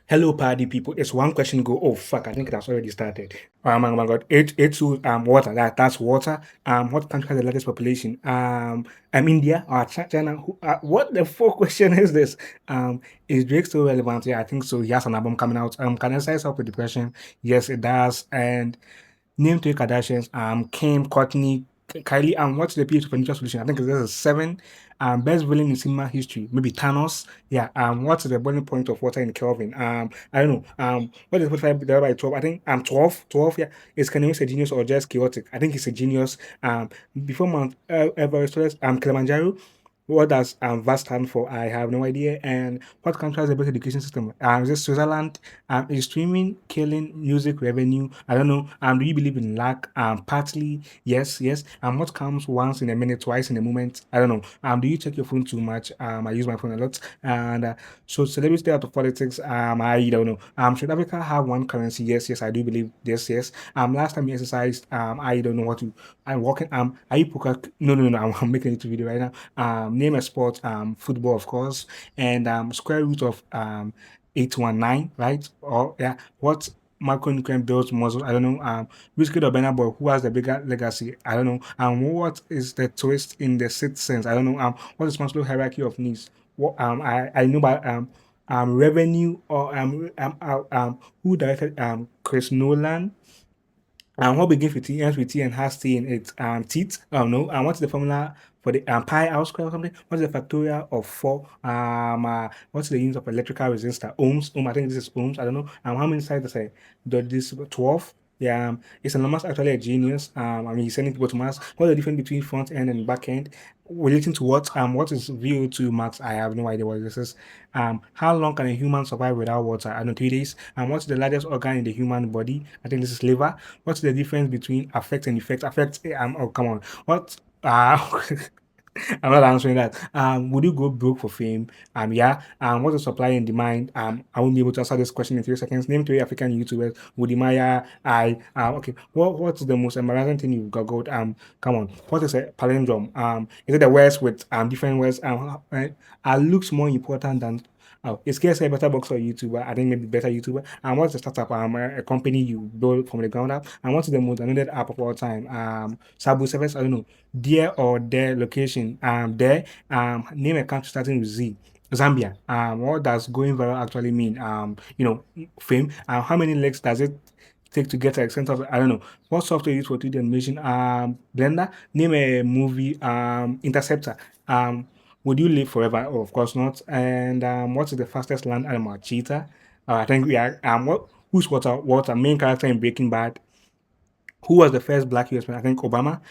Hello, party people. It's one question go. Oh fuck, I think it has already started. Oh my god. Two water. That's water. What country has the largest population? India or China? What the fuck question is this? Is Drake still relevant? Yeah, I think so. He has an album coming out. Can I size up with the question? Yes, it does. And name three Kardashians. Kim, Courtney, Kylie. What's the PH financial solution? I think this is seven. Best villain in cinema history. Maybe Thanos. Yeah. What's the boiling point of water in Kelvin? I don't know. What is 45 divided by 12? I think 12. 12. Yeah. Is Kanye West a genius or just chaotic? I think he's a genius. Before Mount Everest, Kilimanjaro. What does VAST stand for? I have no idea. And what country has the best education system? Is it Switzerland? Is streaming killing music revenue? I don't know. Do you believe in luck? Partly, yes, yes. What comes once in a minute, twice in a moment? I don't know. Do you check your phone too much? I use my phone a lot. And so celebrities stay out of politics. I don't know. Should Africa have one currency? Yes, yes, I do believe this. Yes. Last time you exercised, I don't know what to. I'm walking. Are you poker? No, no, no. I'm making it to video right now. Name a sport. Football, of course. And square root of 819, right? Or yeah, what micronutrient builds muscle? I don't know. Whiskey or Burna Boy, who has the bigger legacy? I don't know. What is the twist in the sixth sense? I don't know. What is Maslow's hierarchy of needs? What I know about revenue or who directed Chris Nolan. What begins with T, ends with T, and has T in its teeth? No. What's the formula for the pi r square or something? What's the factorial of 4? What's the unit of electrical resistor? Ohms. I think this is ohms. I don't know. How many sides does I do this? 12. Yeah, is Elon Musk actually a genius? He's sending people to Mars. What's the difference between front end and back end? Relating to what? What is VO2 max? I have no idea what this is. How long can a human survive without water? I know 3 days. What's the largest organ in the human body? I think this is liver. What's the difference between affect and effect? Affect, oh, come on. What? I'm not answering that. Would you go broke for fame? Yeah. What's the supply and demand? I won't be able to answer this question in 3 seconds. Name three African YouTubers. Woody Maya. Okay. What's the most embarrassing thing you've googled? Come on. What is a palindrome? Is it the words with different words? Looks more important than. Oh, is KSA a better boxer or YouTuber? I think maybe better YouTuber. And what's the startup? A company you build from the ground up. And what's the most downloaded app of all time? Sabu service. I don't know. Dear or their location. There. Name a country starting with Z. Zambia. What does going viral actually mean? Fame. How many legs does it take to get to the extent of? I don't know. What software used for 3D animation? Blender. Name a movie. Interceptor. Would you live forever? Oh, of course not. And what is the fastest land animal? Cheetah. I think we are. Who's Water main character in Breaking Bad? Who was the first black US president? I think Obama.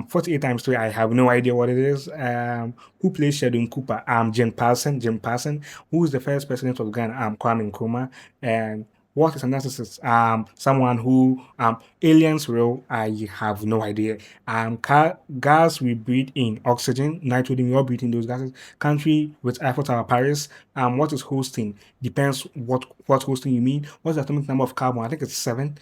48 times 3, I have no idea what it is. Who plays Sheldon Cooper? Jim Parsons. Jim Parsons. Who is the first president of Ghana? Kwame Nkrumah. And what is a narcissist? Someone who aliens real. I have no idea. Gas we breathe in: oxygen, nitrogen. We all breathe in those gases. Country with Eiffel Tower, Paris. What is hosting? Depends what hosting you mean. What's the atomic number of carbon? I think it's seven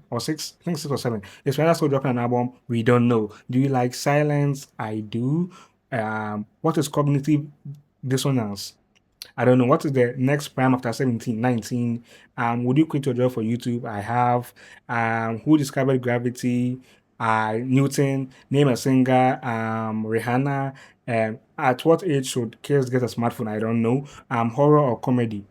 or six. I think 6 or 7. Is Rihanna still dropping an album? We don't know. Do you like silence? I do. What is cognitive dissonance? I don't know. What is the next prime after 17, 19? Would you quit your job for YouTube? I have. Who discovered gravity? Newton. Name a singer. Rihanna. At what age should kids get a smartphone? I don't know. Horror or comedy?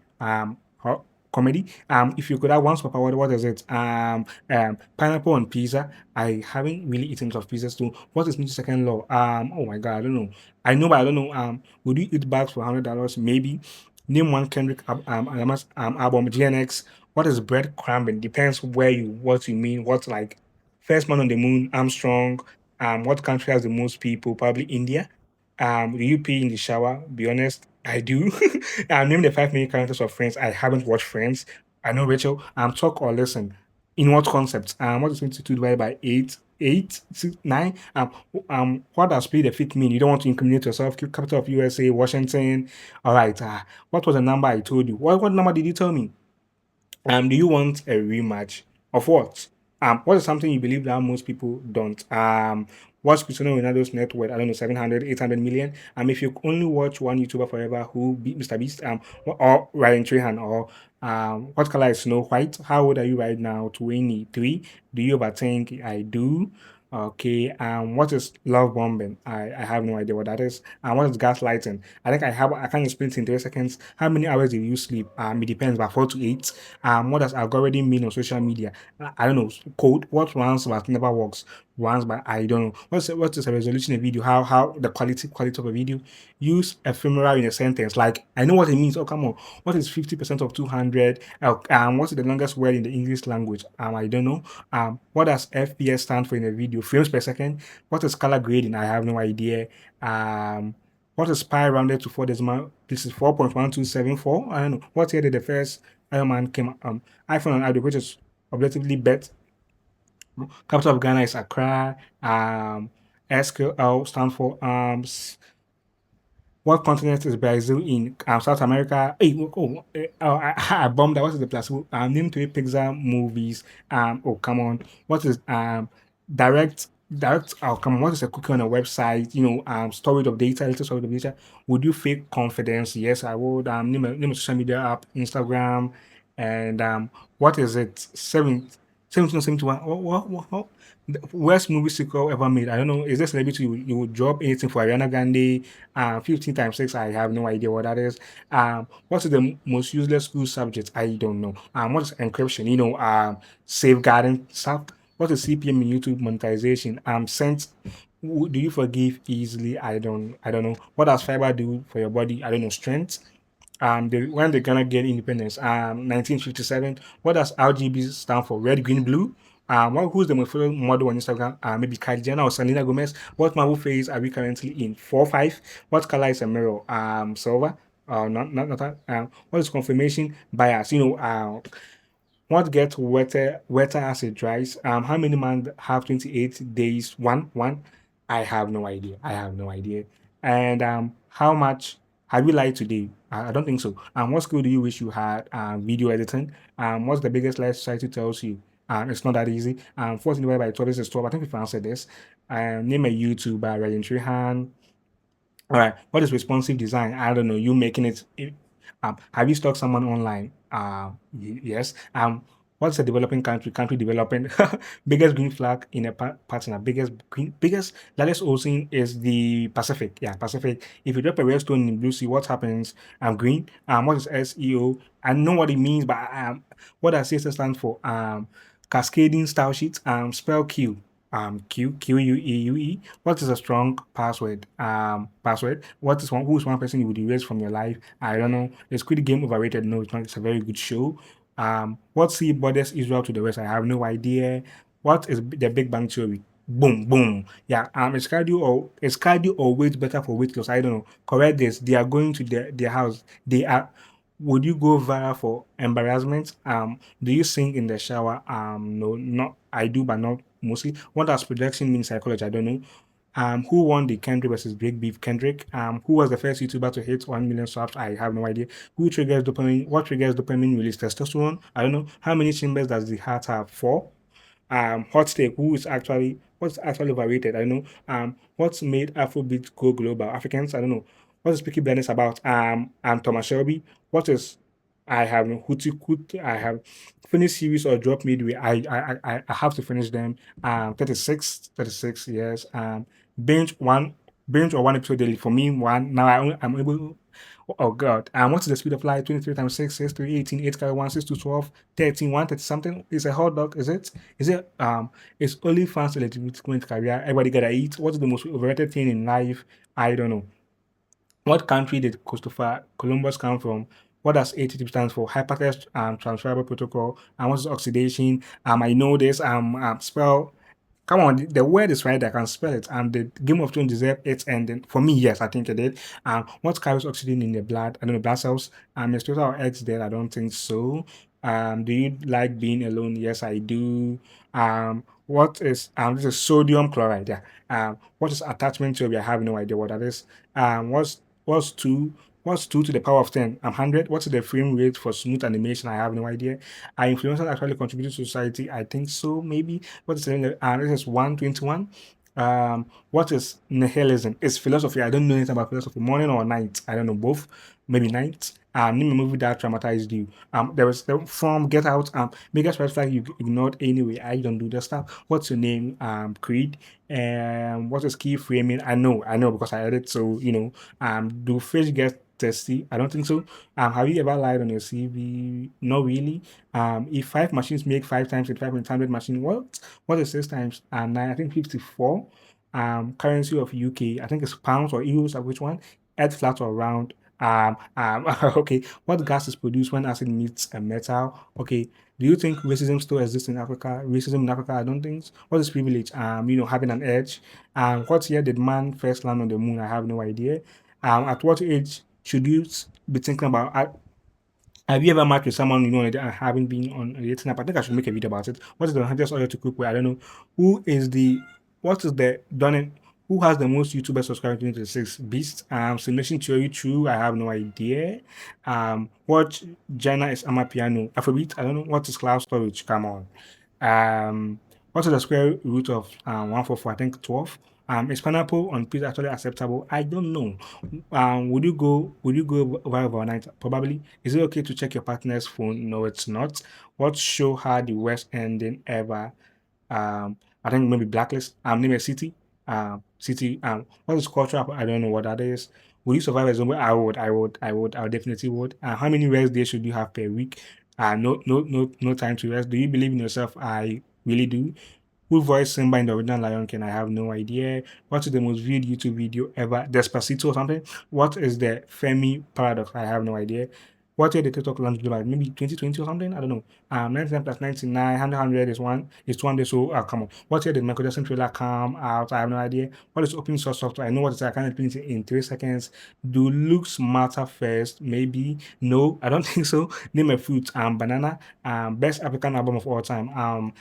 Comedy. If you could have one superpower, what is it? Pineapple on pizza. I haven't really eaten of pizzas too. What is Newton's second law? Oh my god, I don't know. I know, but I don't know. Would you eat bags for $100? Maybe. Name one Kendrick album. GNX. What is bread crumbing? Depends what you mean. What's like first man on the moon? Armstrong. What country has the most people? Probably India. Do you pee in the shower? Be honest, I do. Name the five main characters of Friends. I haven't watched Friends. I know Rachel. Talk or listen. In what concept? What is 22 divided by 8? 8, 6, 9. What does play the fifth mean? You don't want to incriminate yourself. Capital of USA, Washington. All right. What was the number I told you? What number did you tell me? Do you want a rematch of what? What is something you believe that most people don't? What's Cristiano Ronaldo's net worth? I don't know, 700, 800 million. If you only watch one YouTuber forever, who be Mr. Beast, or Ryan Trahan, or What color is Snow White? How old are you right now? 23. Do you overthink? I do. Okay. What is love bombing? I have no idea what that is. What is gaslighting? I think I can explain it in 3 seconds. How many hours do you sleep? It depends, but 4 to 8. What does algorithm mean on social media? I don't know. Code. What runs but never works? Runs but I don't know. What is a resolution in a video? How the quality of a video? Use ephemeral in a sentence. Like I know what it means. Oh come on. What is 50% of 200? What is the longest word in the English language? I don't know. What does FPS stand for in a video? Frames per second. What is color grading? I have no idea. What is pi rounded to 4 decimal? This is 4.1274. I don't know. What year did the first Iron Man came? iPhone and Android, which is objectively bet. Capital of Ghana is Accra. SQL stand for what continent is Brazil in? South America. Hey, I bombed that. What is the placebo? Name three Pixar movies. Oh, come on. What is direct? Oh, come on. What is a cookie on a website? Storage of data, little storage of data. Would you fake confidence? Yes, I would. Name a social media app, Instagram, and what is it? 1771. What? The worst movie sequel ever made. I don't know. Is there celebrity you would drop anything for Ariana Grande? 15 times 6. I have no idea what that is. What is the most useless school subject? I don't know. What is encryption? Safeguarding stuff. What is CPM in YouTube monetization? Sense. Do you forgive easily? I don't know. What does fiber do for your body? I don't know. Strength. When they gonna get independence? 1957. What does RGB stand for? Red, green, blue. Who's the most followed model on Instagram? Maybe Kylie Jenner or Selena Gomez. What Marvel phase are we currently in? 4, 5. What color is a mirror? Silver. Not that. What is confirmation bias? What gets wetter as it dries? How many months have 28 days? One. I have no idea. I have no idea. And how much have you lied today? I don't think so. What skill do you wish you had? Video editing. What's the biggest lie society tells you? It's not that easy. Forcing divided by 12 is 12. I think we've answered this. Name a YouTuber, Ryan Trehan. All right. What is responsive design? I don't know. You making it. Have you stalked someone online? Yes. What's a developing country? Country developing. Biggest green flag in a partner. Biggest largest ocean is the Pacific. Yeah, Pacific. If you drop a red stone in blue sea, what happens? Green. What is SEO? I know what it means, but what does CSS stand for? Cascading style sheet. Spell Q. QUEUE. What is a strong password? Password. Who's one person you would erase from your life? I don't know. Is Squid Game overrated? No, it's not. It's a very good show. What sea borders Israel to the west? I have no idea. What is the Big Bang Theory? Boom, boom. Yeah. Is cardio or weight better for weight loss? I don't know. Correct this. They are going to their house. They are. Would you go viral for embarrassment? Do you sing in the shower? No, not I do, but not mostly. What does projection mean in psychology? I don't know. Who won the Kendrick versus Big Beef Kendrick? Who was the first YouTuber to hit 1 million subs? I have no idea. Who triggers dopamine? What triggers dopamine release? Testosterone? I don't know. How many chambers does the heart have? 4. Hot take. What's actually overrated? I don't know. What's made Afrobeat go global? Africans? I don't know. What is Peaky Blinders about? Thomas Shelby. What is I have no Huti. I have finished series or drop midway. I have to finish them. 36 yes. Binge one binge or one episode daily for me. One now I'm able. Oh God. What's the speed of light? 23 times 6, 6, 3, 18, 8 carry 1, 6 to 12, 13, 130 something. It's a hot dog, is it? It's only fans to legitimate career. Everybody gotta eat. What's the most overrated thing in life? I don't know. What country did Christopher Columbus come from? What does ATP stand for? Hypertext transferable protocol. And what is oxidation? I know this. Spell. Come on, the word is right. I can spell it. The Game of Thrones deserve its ending. For me, yes, I think it did. What carries oxygen in the blood? I don't know, blood cells. Is total or X dead? I don't think so. Do you like being alone? Yes, I do. What is this is sodium chloride? Yeah. What is attachment theory? I have no idea what that is. What's two? What's 2 to the power of 10? 100. What's the frame rate for smooth animation? I have no idea. Are influencers actually contributing to society? I think so, maybe. What is the this is 121. What is nihilism? It's philosophy. I don't know anything about philosophy. Morning or night? I don't know, both. Maybe night. Name a movie that traumatized you. There was from Get Out. Biggest red flag you ignored anyway. I don't do that stuff. What's your name? Creed. What is key framing? I know because I read it. So do fish get testy? I don't think so. Have you ever lied on your CV? Not really. If five machines make five times with 500 machine, what is six times nine? I think 54. Currency of UK, I think it's pounds or euros. Which one? Earth flat or round? Okay. What gas is produced when acid meets a metal? Okay. Do you think racism still exists in Africa? Racism in Africa, I don't think so. What is privilege? Having an edge. What year did man first land on the moon? I have no idea. At what age should you be thinking about have you ever matched with someone and haven't been on a dating app? I think I should make a video about it. What is the hardest oil to cook with? I don't know. Who is the what is the done who has the most YouTuber subscribers in 2026? Beast. Simulation theory true. I have no idea. What genre is Amapiano? Afrobeat. I don't know. What is cloud storage? Come on. What is the square root of 144? I think 12. Is pineapple on pizza actually acceptable? I don't know. Would you go viral overnight? Probably. Is it okay to check your partner's phone? No, it's not. What show had the worst ending ever? I think maybe Blacklist. Name a city. City. What is culture? I don't know what that is. Would you survive a zombie? I would definitely would. How many rest days should you have per week? No time to rest. Do you believe in yourself? I really do. Who voiced Simba in the original Lion King? I have no idea. What is the most viewed YouTube video ever? Despacito or something? What is the Femi paradox? I have no idea. What year did TikTok launch July? Maybe 2020 or something? I don't know. 99 plus 99, 100 is 200. So, come on. What year did Michael Jackson trailer come out? I have no idea. What is open source software? I know what it is. I can explain it in 3 seconds. Do looks matter first? Maybe. No, I don't think so. Name a fruit. Banana. Best African album of all time.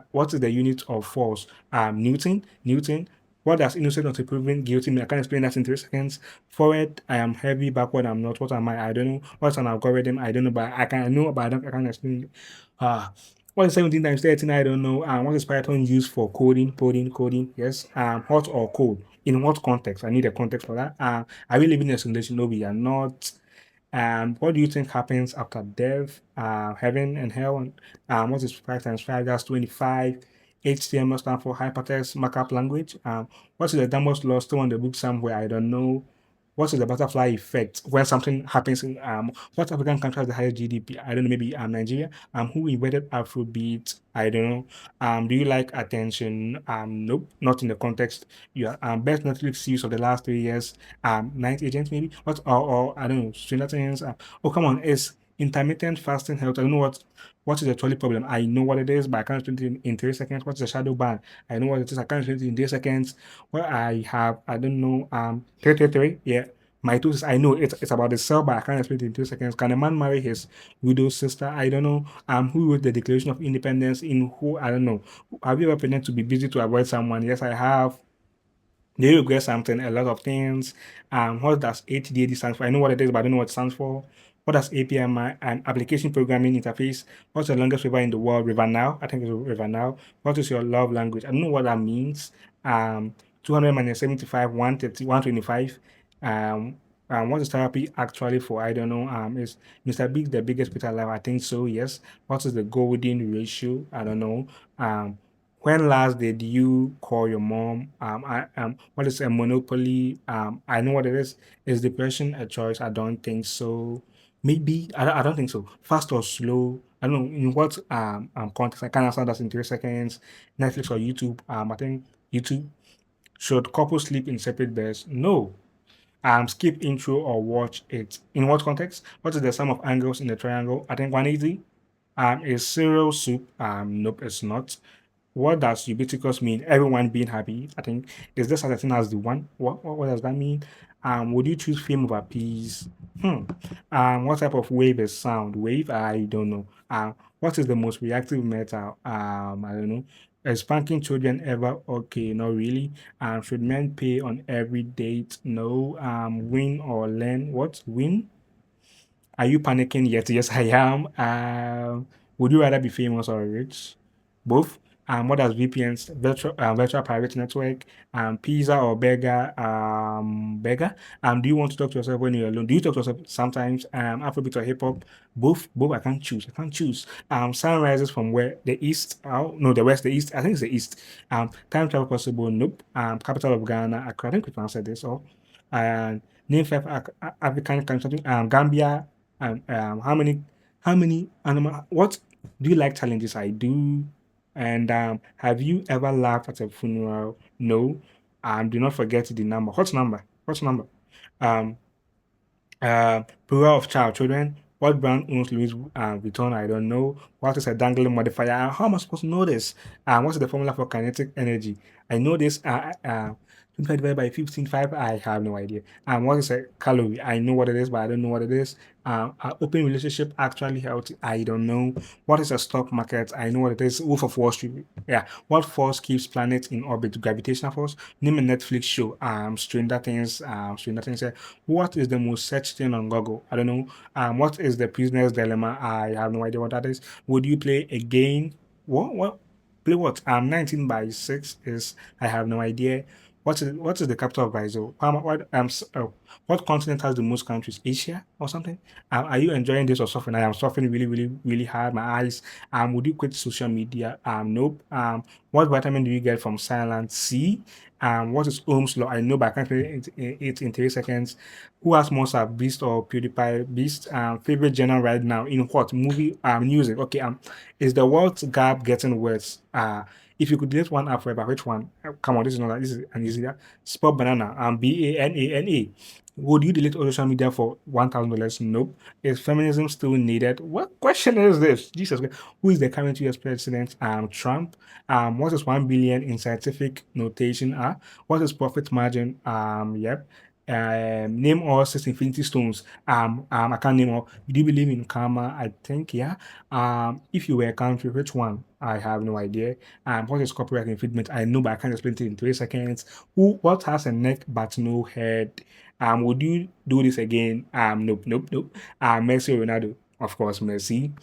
What is the unit of force? Newton. Newton. What does innocent until proven guilty mean? I can explain that in 3 seconds. Forward, I am heavy. Backward, I'm not. What am I? I don't know. What's an algorithm? I don't know, but I know, but I can't explain it. What is 17 times 13? I don't know. What is Python used for coding? Coding. Yes. Hot or cold? In what context? I need a context for that. Are we living in a simulation? No, we are not. What do you think happens after death? Heaven and hell. What is 5 times 5? That's 25. HTML stands for hypertext markup language. What is the dumbest law still on the book somewhere? I don't know. What is the butterfly effect when something happens in what African country has the highest GDP? I don't know, maybe Nigeria. Who invented Afrobeat? I don't know. Do you like attention? Nope, not in the context. Yeah, best Netflix series of the last 3 years. Night Agent maybe. What or I don't know, Stranger Things. Oh come on, is intermittent fasting health? I don't know what is the trolley problem. I know what it is, but I can't explain it in 3 seconds. What's the shadow ban? I know what it is. I can't explain it in 3 seconds. Well, I don't know, 333. Yeah. Mitosis, I know it's about the cell, but I can't explain it in 2 seconds. Can a man marry his widow's sister? I don't know. Who wrote the Declaration of Independence? In who? I don't know. Have you ever pretended to be busy to avoid someone? Yes, I have. Do you regret something? A lot of things. What does HDAD stand for? I know what it is, but I don't know what it stands for. What does API and application programming interface? What's the longest river in the world? River Nile. I think it's River Nile. What is your love language? I don't know what that means. 200 minus 75, 130, 125. What is therapy actually for? I don't know. Is Mr. Big the biggest Peter alive? I think so, yes. What is the golden ratio? I don't know. When last did you call your mom? What is a monopoly? I know what it is. Is depression a choice? I don't think so. Maybe I don't think so. Fast or slow? I don't know in what context. I can answer that in 3 seconds. Netflix or YouTube? I think YouTube. Should couples sleep in separate beds? No. Skip intro or watch it. In what context? What is the sum of angles in the triangle? I think 180. Is cereal soup? Nope, it's not. What does ubiquitous mean? Everyone being happy. I think is this such a thing as the one? What does that mean? Would you choose fame over peace? What type of wave is sound? Wave? I don't know. What is the most reactive metal? I don't know. Is spanking children ever okay? Not really. Should men pay on every date? No. Win or learn? What? Win? Are you panicking yet? Yes, I am. Would you rather be famous or rich? Both. What does VPNs, virtual private network, pizza or burger, burger. Do you want to talk to yourself when you're alone? Do you talk to yourself sometimes? Afrobeat or hip hop? Both. I can't choose. I can't choose. Sun rises from where? The east? Oh no, the west, the east. I think it's the east. Time travel possible? Nope. Capital of Ghana, Accra. I think we can answer this. Or and name five African countries. Gambia. How many animal? What do you like challenges? I do. And have you ever laughed at a funeral? No. Do not forget the number. What number? What number? Um, Plural of children. What brand owns Louis Vuitton? I don't know. What is a dangling modifier? How am I supposed to know this? What's the formula for kinetic energy? I know this. 25 divided by 15.5. I have no idea. What is a calorie? I know what it is, but I don't know what it is. Open relationship actually healthy? I don't know. What is a stock market? I know what it is. Wolf of Wall Street. Yeah. What force keeps planets in orbit? Gravitational force. Name a Netflix show. Stranger Things. Stranger Things. What is the most searched thing on Google? I don't know. What is the prisoner's dilemma? I have no idea what that is. Would you play a game? What? Play what? 19 by 6 is, I have no idea. What is the capital of Brazil? What continent has the most countries? Asia or something? Are you enjoying this or suffering? I am suffering really, really, really hard. My eyes. Would you quit social media? Nope. What vitamin do you get from silent C? What is Ohm's law? I know, but I can't read it in 3 seconds. Who has more sub, Beast or PewDiePie? Beast. Favorite genre right now in what movie? Music. Okay. Is the world gap getting worse? If you could delete one app forever, which one? Come on, this is not that. This is an easier. Spot banana. BANANA. Would you delete all social media for $1,000? Nope. Is feminism still needed? What question is this? Jesus Christ. Who is the current US president? Trump. What is 1 billion in scientific notation? What is profit margin? Yep. Name all 6 infinity stones. I can't name all. Do you believe in karma? I think, yeah. If you were a country, which one? I have no idea. What is copyright infringement? I know, but I can't explain it in 3 seconds. What has a neck but no head? Would you do this again? Nope, nope, nope. Messi or Ronaldo? Of course, Messi.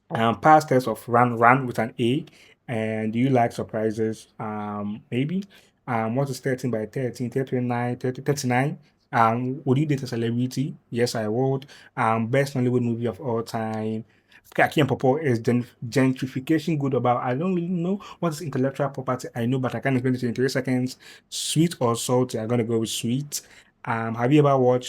Past test of run with an A. And do you like surprises? Maybe. What is 13 by 13? 39, 30, 39. Would you date a celebrity? Yes, I would. Best Hollywood movie of all time. Kaki and Popo is gentrification good about? I don't really know what is intellectual property. I know, but I can't explain it in 3 seconds. Sweet or salty? I'm gonna go with sweet. Have you ever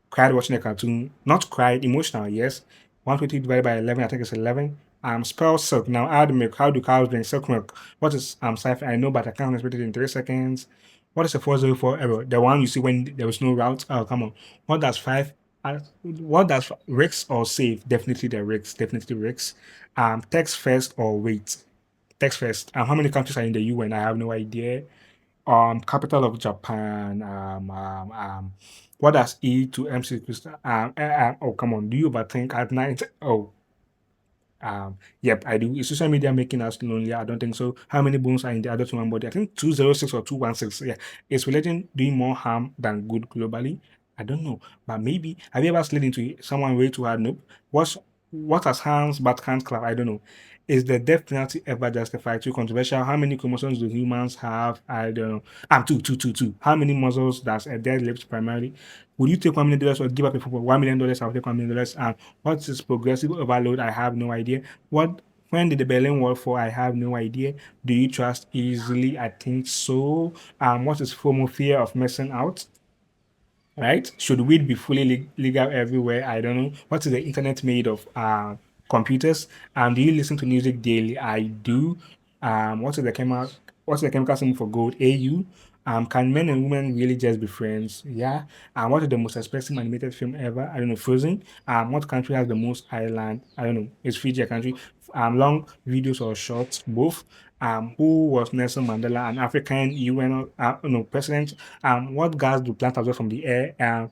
cried watching a cartoon? Not cried, emotional, yes. 120 divided by 11, I think it's 11. Spell silk. Now add milk. How do cows drink silk milk? What is cipher? I know, but I can't explain it in 3 seconds. What is a 404 error? The one you see when there was no route. Oh, come on. What does five? What does Rex or save? Definitely the Rex. Definitely Rex. Text first or wait? Text first. How many countries are in the UN? I have no idea. Capital of Japan. What does E to MC Crystal? Oh, come on. Do you overthink at night? Oh, yep, I do. Is social media making us lonely? I don't think so. How many bones are in the adult human body? I think 206 or 216. Yeah. Is religion doing more harm than good globally? I don't know. But maybe. Have you ever slid into someone way too hard? Nope. What has hands but can't clap? I don't know. Is the death penalty ever justified? Too controversial. How many chromosomes do humans have? I don't know. Two. How many muscles does a dead lift primarily? Would you take $1 million or give up a for $1 million? I'll take $1 million. What is progressive overload? I have no idea. When did the Berlin Wall fall? I have no idea. Do you trust easily? I think so. What is FOMO, fear of missing out? Right? Should weed be fully legal everywhere? I don't know. What is the internet made of? Computers. Do you listen to music daily? I do. What is the chemical symbol for gold? AU. Can men and women really just be friends? Yeah. What is the most expensive animated film ever? I don't know. Frozen. What country has the most island? I don't know. Is Fiji a country? Long videos or shorts? Both. Who was Nelson Mandela, an African UN no, president? What gas do plants absorb from the air?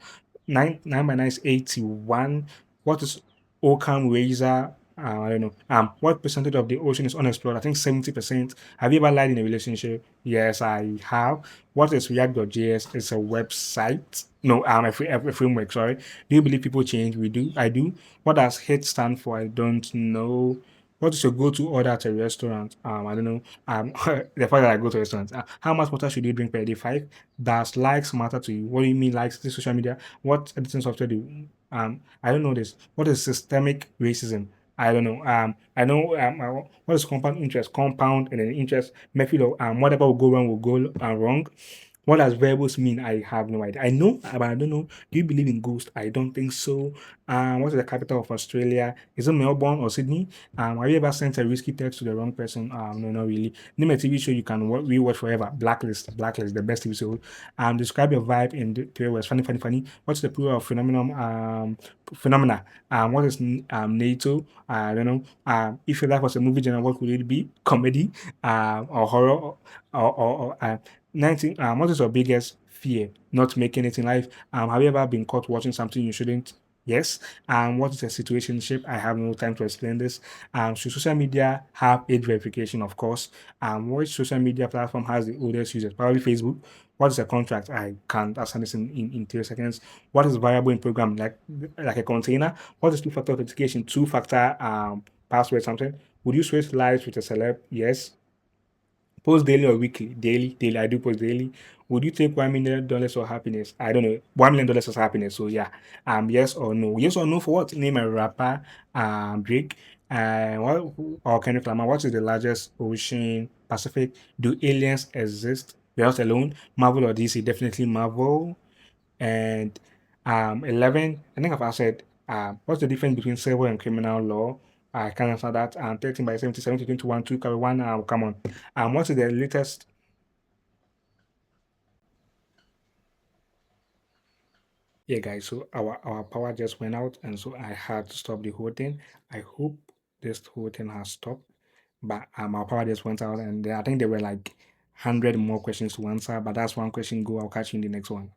9 by 9 is 81. What is Occam razor? I don't know. What percentage of the ocean is unexplored? I think 70%. Have you ever lied in a relationship? Yes, I have. What is React.js? It's a website. No, a framework, sorry. Do you believe people change? We do. I do. What does hate stand for? I don't know. What is your go-to order at a restaurant? I don't know. The fact that I go to restaurants. How much water should you drink per day? Five. Does likes matter to you? What do you mean likes? This social media. What editing software do you? I don't know this. What is systemic racism? I don't know. I know. What is compound interest? Compound and then interest method of whatever will go wrong will go wrong. What does variables mean? I have no idea. I know, but I don't know. Do you believe in ghosts? I don't think so. What is the capital of Australia? Is it Melbourne or Sydney? Have you ever sent a risky text to the wrong person? No, not really. Name a TV show you can rewatch forever. Blacklist. Blacklist, the best TV show. Describe your vibe in the three words. Funny, funny, funny. What's the plural of phenomenon? Phenomena. What is NATO? I don't know. If your life was a movie genre, what would it be? Comedy, or horror, or 19. What is your biggest fear? Not making it in life. Have you ever been caught watching something you shouldn't? Yes. What is a situationship? I have no time to explain this. Should social media have age verification? Of course. Which social media platform has the oldest users? Probably Facebook. What is a contract? I can't answer this in 3 seconds. What is variable in program? Like a container? What is two-factor authentication? Two-factor password something? Would you switch lives with a celeb? Yes. Post daily or weekly? Daily, daily. I do post daily. Would you take $1 million for happiness? I don't know. $1 million is happiness. So yeah. Yes or no? Yes or no for what? Name a rapper. Drake. What or Kendrick Lamar? What is the largest ocean? Pacific. Do aliens exist? We're not alone. Marvel or DC? Definitely Marvel. And 11, I think I've answered what's the difference between civil and criminal law? I can answer that. 13 by 77 to 21, 2 carry 1. Come on. What is the latest? Yeah, guys. So our power just went out, and so I had to stop the whole thing. I hope this whole thing has stopped, but our power just went out, and I think there were like 100 more questions to answer. But that's one question. Go. I'll catch you in the next one.